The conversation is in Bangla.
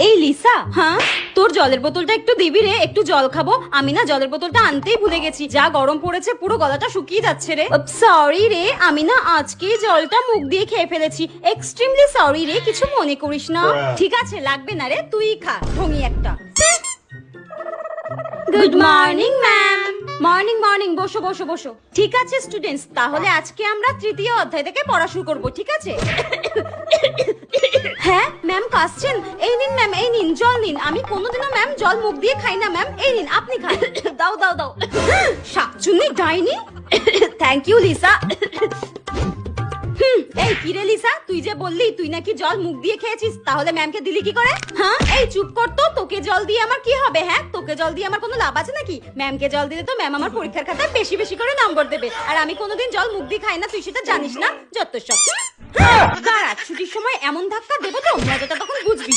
এই লিসা, হ্যাঁ তোর জলের বোতলটা একটু দিবি রে, একটু জল খাবো। আমি না জলের বোতলটা আনতেই ভুলে গেছি, যা গরম পড়েছে পুরো গলাটা শুকিয়ে যাচ্ছে রে। সরি রে, আমি না আজকে জলটা মুখ দিয়ে খেয়ে ফেলেছি, এক্সট্রিমলি সরি রে, কিছু মনে করিস না। ঠিক আছে, লাগবে না রে, তুই খা, ঢঙি একটা। Good morning ma'am. Morning morning, বসো বসো বসো। ঠিক আছে স্টুডেন্টস, তাহলে আজকে আমরা তৃতীয় অধ্যায় থেকে পড়া শুরু করব, ঠিক আছে? হ্যাঁ ম্যাম কাশছেন, এই নিন ম্যাম, এই নিন জল নিন। আমি কোনোদিনও ম্যাম জল মুখ দিয়ে খাই না ম্যাম, এই নিন আপনি খান। দাও দাও দাও। শাকচুন্নি ডাইনি। Thank you Lisa. এই কিরে লিসা, তুই যে বললি তুই নাকি জল মুখ দিয়ে খেয়েছিস, তাহলে ম্যামকে দিলি কি করে? হ্যাঁ এই চুপ কর তো, তোকে জল দিয়ে আমার কি হবে? হ্যাঁ তোকে জল দিয়ে আমার কোনো লাভ আছে নাকি? ম্যামকে জল দিলে তো ম্যাম আমার পরীক্ষার খাতায় বেশি বেশি করে নম্বর দেবে, আর আমি কোনোদিন জল মুখ দিয়ে খাই না, তুই সেটা জানিস না। যত সব। দাঁড়া, ছুটির সময় এমন ধাক্কা দেবো তো মজাটা তখন বুঝবি।